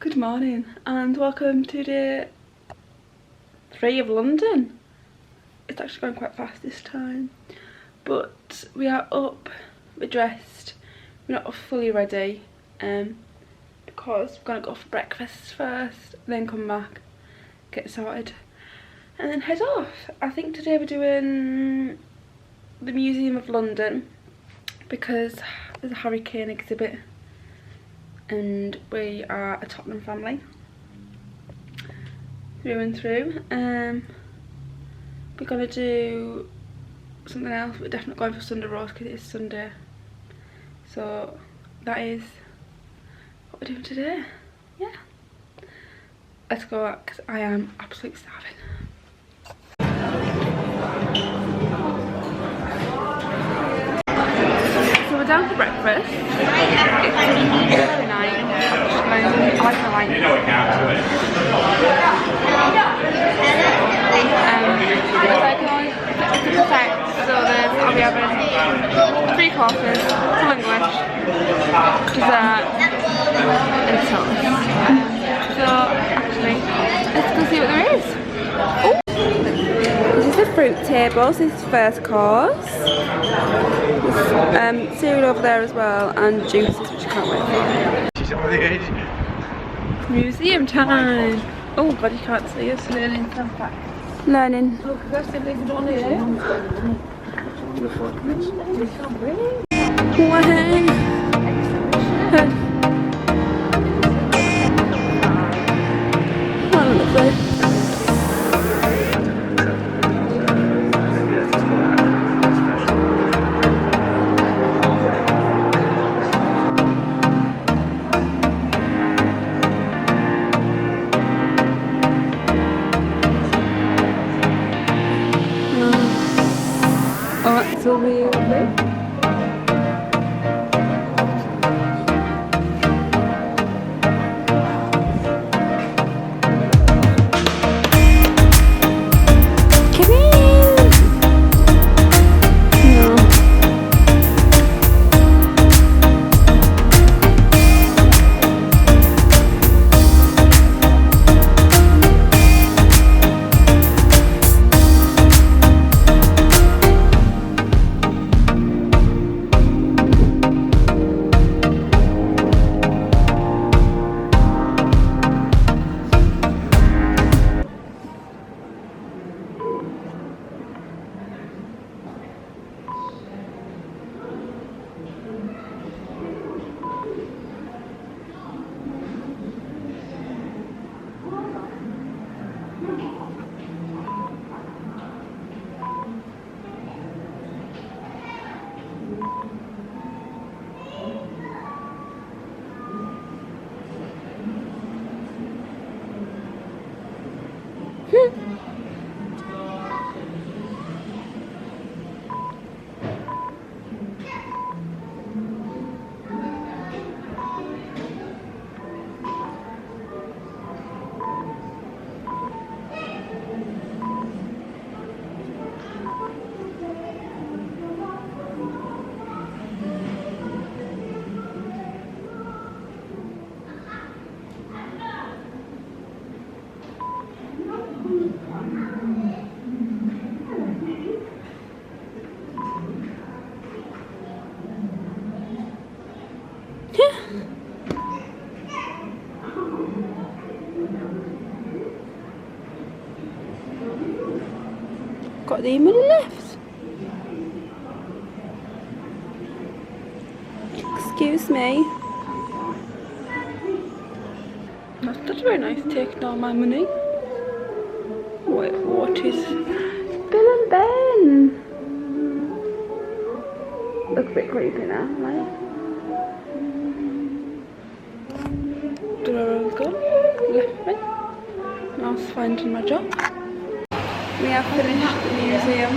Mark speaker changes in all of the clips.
Speaker 1: Good morning and welcome to day 3 of London. It's actually going quite fast this time, but we are up, we're dressed, we're not fully ready because we're going to go for breakfast first, then come back, get sorted and then head off. I think today we're doing the Museum of London because there's a hurricane exhibit and we are a Tottenham family through and through. We're gonna do something else. We're definitely going for Sunday roast because it is Sunday, so that is what we're doing today. Yeah, let's go because I am absolutely starving. So we're down for breakfast. It's very nice. I like the light. It's perfect. So I'll be having 3 courses, full English, dessert, and toast. So actually, let's go see what there is. Ooh. This is the fruit table. So this is first course. There's cereal over there as well, and juices, which I can't wait for.
Speaker 2: She's over the edge.
Speaker 1: Museum time! Oh god, you can't see us. Learning some facts. Learning. Oh, because that's the big one here. Oh, lovely. Oh, that's so weird. Got the email left. Excuse me. That's very nice, taking all my money. Wait, what is Bill and Ben? Look a bit creepy now, right? Did I roll go? Left me. Now it's finding my job. We have finished the museum.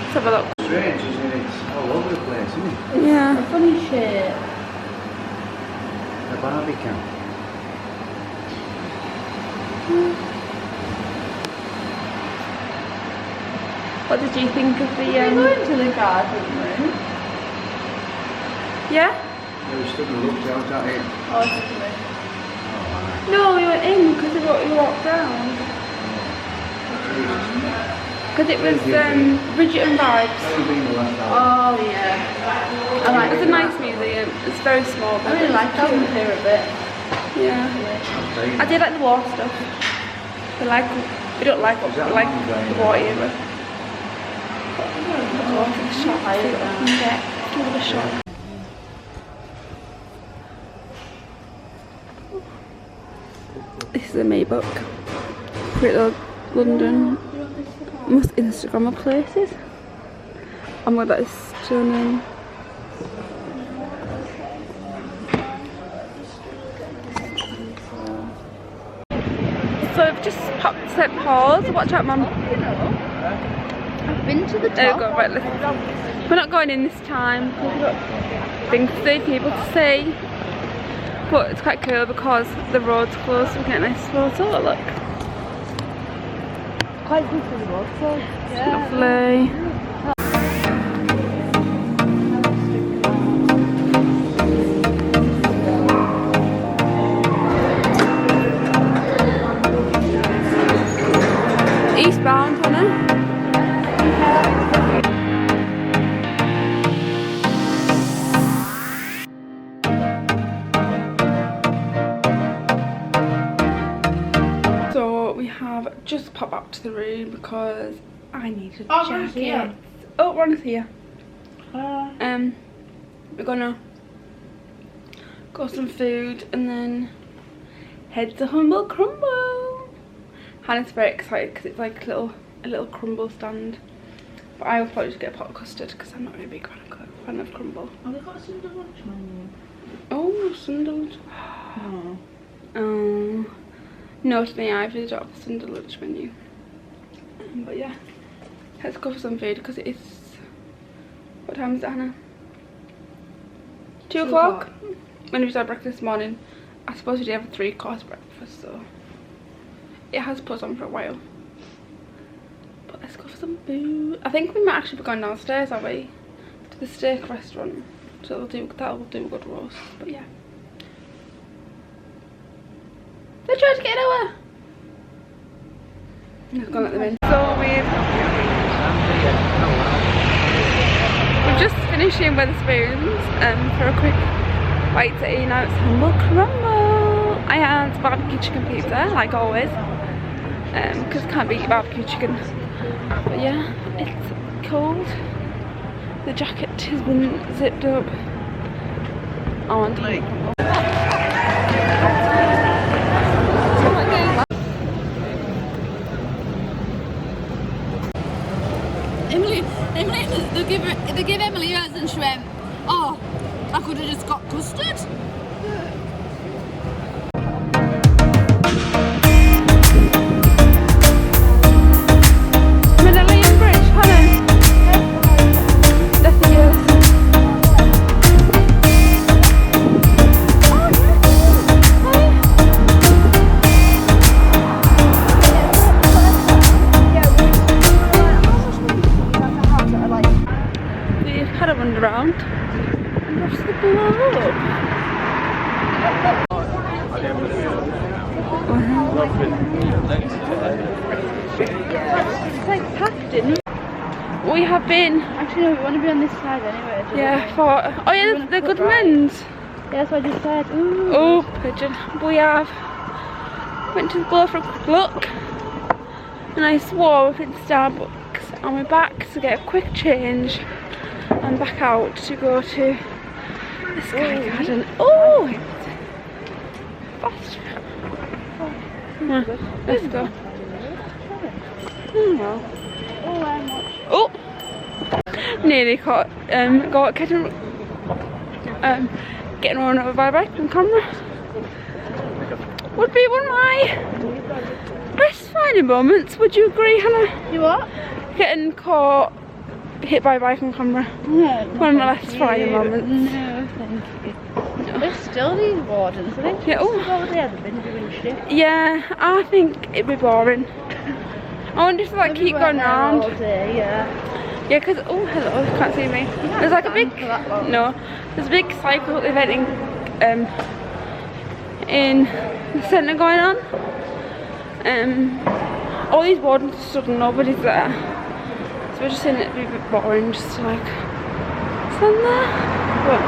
Speaker 1: Let's have a look.
Speaker 2: Strange, isn't it? It's all over the place, isn't it?
Speaker 1: Yeah.
Speaker 3: A funny shape.
Speaker 2: The Barbie camp.
Speaker 1: What did you think of the
Speaker 3: We're going to the garden room.
Speaker 1: Yeah?
Speaker 2: You stood and looked out at it.
Speaker 1: No, we went in because we walked down. Because it was Bridget and Vibes.
Speaker 3: Oh yeah. I like
Speaker 1: It's a nice museum. It's very small.
Speaker 3: I really like that one here a bit.
Speaker 1: Yeah. I did like the war stuff. We don't like what we like the war era. Give it a shot. This is a Maybook. Pretty little London. Most Instagrammer places. Oh my god, that is stunning. So I've just popped to pause. Watch out, Mum.
Speaker 3: I've been to the top.
Speaker 1: There we go, right, listen. We're not going in this time because we've got things to see, people to see. But it's quite cool because the road's closed, so we get a nice photo. Look.
Speaker 3: Quite good for the road, so yeah.
Speaker 1: Lovely. Eastbound, Hannah. So we have just popped back to the room because I needed a jacket. Oh, Ron's here. We're gonna got some food and then head to Humble Crumble. Hannah's very excited because it's like a little crumble stand. But I will probably just get a pot of custard because I'm not really a big fan of crumble.
Speaker 3: Oh, they've got a Sunday lunch menu.
Speaker 1: Oh, Sunday lunch.
Speaker 3: No.
Speaker 1: Oh. No, to me, I really don't have a Sunday lunch menu. But yeah, let's go for some food because it is. What time is it, Hannah? 2 o'clock? When we had breakfast this morning, I suppose we did have a 3-course breakfast, so it has put on for a while. But let's go for some food. I think we might actually be going downstairs, are we? To the steak restaurant. So that'll do a good roast. But yeah. They tried to get over. Let's go let them in. So we're just finishing Wetherspoons for a quick bite to eat. Now it's Humble Crumble. I had barbecue chicken pizza, like always. Because can't beat barbecue chicken. But yeah, it's cold. The jacket has been zipped up. I want to
Speaker 3: Emily, they give Emily hers and she went, oh, I could have just got custard.
Speaker 1: around across the globe. It's like packed in. We have been.
Speaker 3: Actually, no, we want to be on this side anyway.
Speaker 1: Yeah, for. Oh yeah, the good men's.
Speaker 3: Yeah, so I just said. Ooh.
Speaker 1: Oh, pigeon. We have went to go for a quick look. A nice walk in Starbucks, and we're back to get a quick change and back out to go to the Sky Garden. Oh, fast. Yeah, let's go. Oh, nearly caught getting run over by a bike on camera. Would be one of my best finding moments. Would you agree, Hannah?
Speaker 3: You what?
Speaker 1: Getting caught hit by a bike on camera.
Speaker 3: No,
Speaker 1: one of my last finding moments.
Speaker 3: No, thank you. No. There's still these wardens. I think over there they've been doing shit.
Speaker 1: Yeah, I think it'd be boring. I wonder if they like keep going round.
Speaker 3: All day, yeah.
Speaker 1: Yeah, because, oh hello, you can't see me. There's like a big, no, there's a big cycle event in the centre going on. All these wardens stood and nobody's there. So we're just saying it'd be a bit boring just to like stand there. But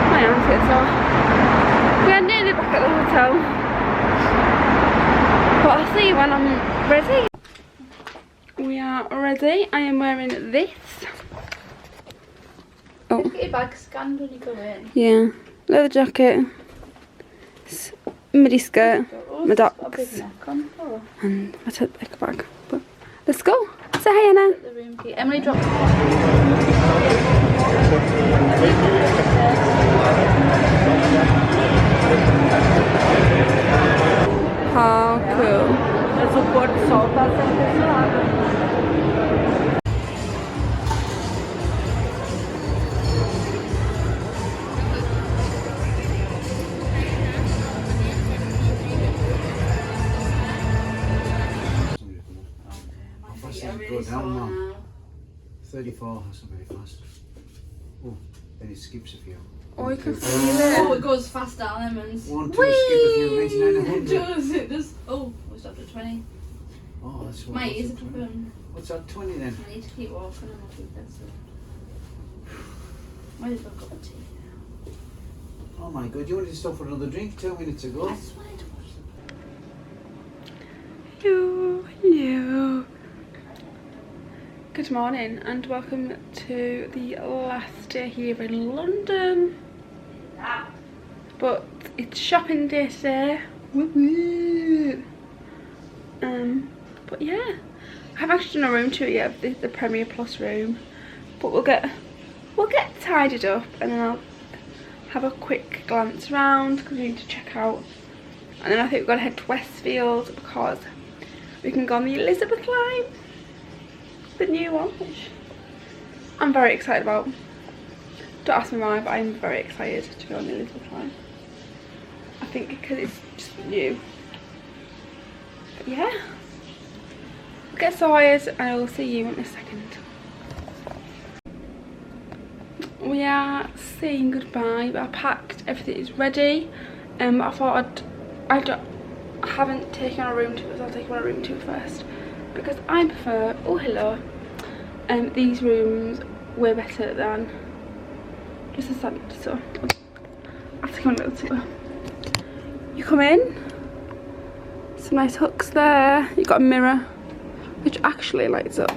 Speaker 1: my aunt's here, so we are nearly back at the hotel. But I'll see you when I'm ready. We are ready. I am wearing this. Oh.
Speaker 3: Get your bag scanned when you go in.
Speaker 1: Yeah. Leather jacket. Midi skirt. My docs. And my tote bag. But let's go. Say hi, Anna.
Speaker 3: The room key. Emily dropped
Speaker 1: How cool.
Speaker 3: There's a word salt that's in this one.
Speaker 2: Go down now. 34, that's not very fast. Oh, then it skips a few.
Speaker 1: Oh, you can feel it.
Speaker 3: Oh, it goes fast down, Emmons.
Speaker 2: 1, 2, skip a few, 99 and 100.
Speaker 3: It does, it does. Oh, we stopped at 20.
Speaker 2: Oh, that's what.
Speaker 3: My ears are open.
Speaker 2: What's that, 20 then?
Speaker 3: I need to keep walking and I'll keep this. Might as well go for tea now.
Speaker 2: Oh my god, you wanted to stop for another drink 2 minutes ago?
Speaker 3: I just wanted to watch them.
Speaker 1: Hello. Good morning and welcome to the last day here in London. But it's shopping day today. Woo-woo. But yeah, I haven't actually done a room tour yet of the Premier Plus room. But we'll get tidied up and then I'll have a quick glance around because we need to check out. And then I think we've got to head to Westfield because we can go on the Elizabeth line. The new one, which I'm very excited about. Don't ask me why, but I'm very excited to go on the Elizabeth line. I think because it's just new. But yeah, I'll get started and I will see you in a second. We are saying goodbye, but I packed, everything is ready. But I thought I haven't taken a room tour, so I'll take on a room tour first. Because I prefer, oh hello, these rooms way better than just a standard, so I'll take on a little tour. You come in, some nice hooks there, you've got a mirror, which actually lights up.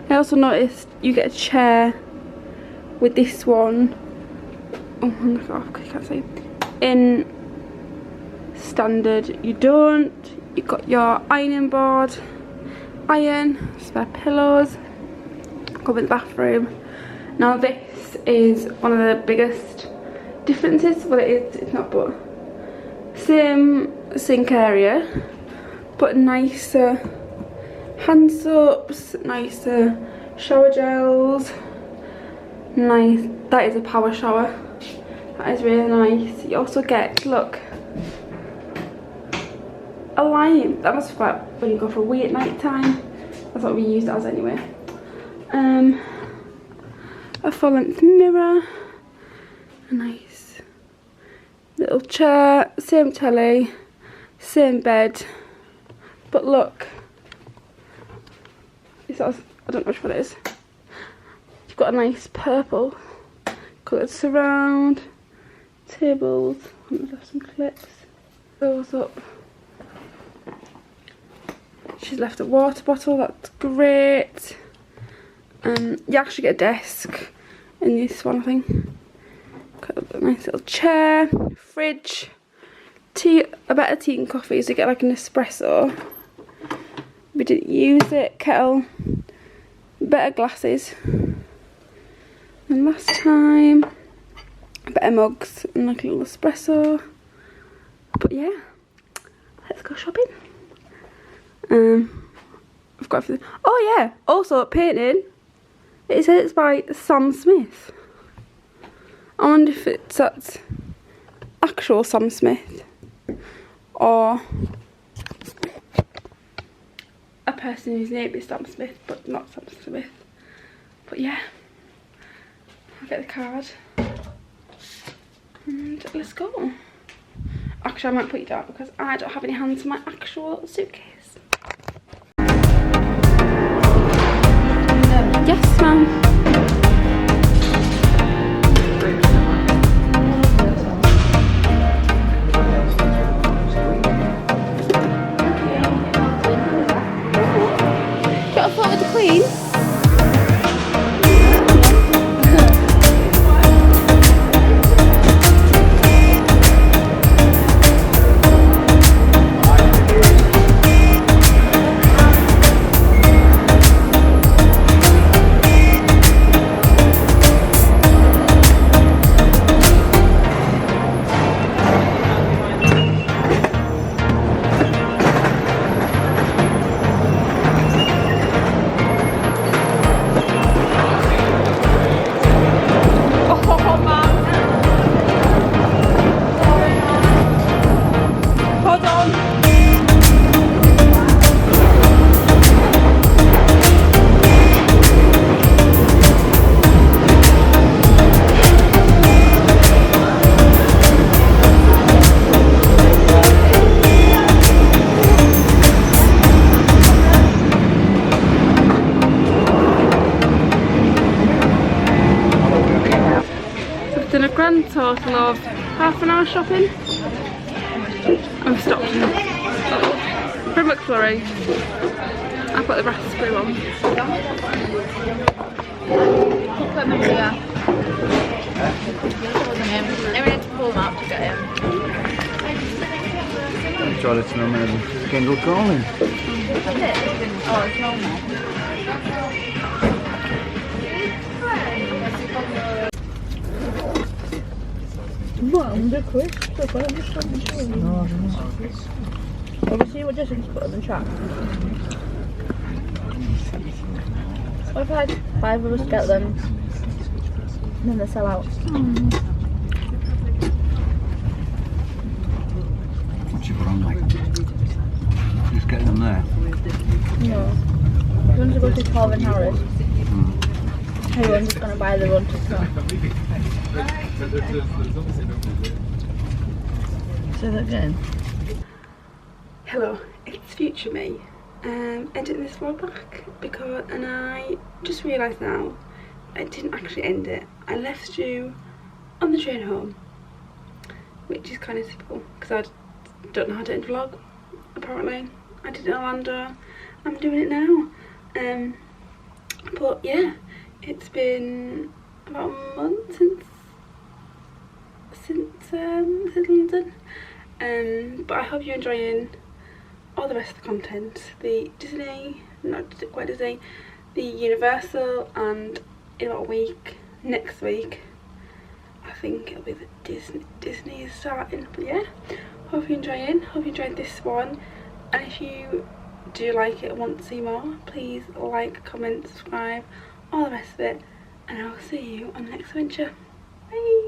Speaker 1: I also noticed you get a chair with this one, oh I'm gonna go off because you can't see, in standard you don't. You've got your ironing board, iron, spare pillows, come in the bathroom. Now this is one of the biggest differences, well it is, it's not, but same sink area, but nicer hand soaps, nicer shower gels, nice, that is a power shower, that is really nice. You also get, look, a line, that must be like when you go for a wee at night time, that's what we use it as anyway. A full length mirror, a nice little chair, same telly, same bed, but look, it's I don't know which one it is. You've got a nice purple coloured surround, tables, I've left some clips, those up. She's left a water bottle, that's great. You actually get a desk in this one, I think. Got a nice little chair, fridge, tea, a better tea and coffee, so you get like an espresso. We didn't use it, kettle, better glasses than last time, better mugs and like a little espresso. But yeah, let's go shopping. I've got everything. Oh yeah, also painting. It says it's by Sam Smith. I wonder if it's at actual Sam Smith or a person whose name is Sam Smith, but not Sam Smith. But yeah, I'll get the card and let's go. Actually, I might put you down because I don't have any hands on my actual suitcase. Yes, ma'am. Got a photo with the Queen? Done a grand total of half an hour shopping. I've stopped for McFlurry. I put the raspberry one.
Speaker 3: Never had to pull them out to get him.
Speaker 2: Try to tell me Kendall calling.
Speaker 3: Oh, it's normal. Well, they're quick. Obviously, we're just going to put them in chat. What if I had 5 of us get them and then they sell out?
Speaker 2: What's your on like? Just getting them there.
Speaker 3: No. We're going to go to Calvin Harris. Everyone's just going to buy the run to start. Say that again.
Speaker 1: Hello, it's future me. Editing this vlog back because, and I just realised now I didn't actually end it. I left you on the train home, which is kind of typical because I don't know how to end a vlog. Apparently, I did it in Orlando. I'm doing it now. But yeah, it's been about a month since London. But I hope you're enjoying all the rest of the content. The Disney, not quite Disney, the Universal, and in about a week, next week, I think it'll be the Disney is starting. But yeah, hope you're enjoying, hope you enjoyed this one, and if you do like it and want to see more, please like, comment, subscribe, all the rest of it, and I'll see you on the next adventure. Bye!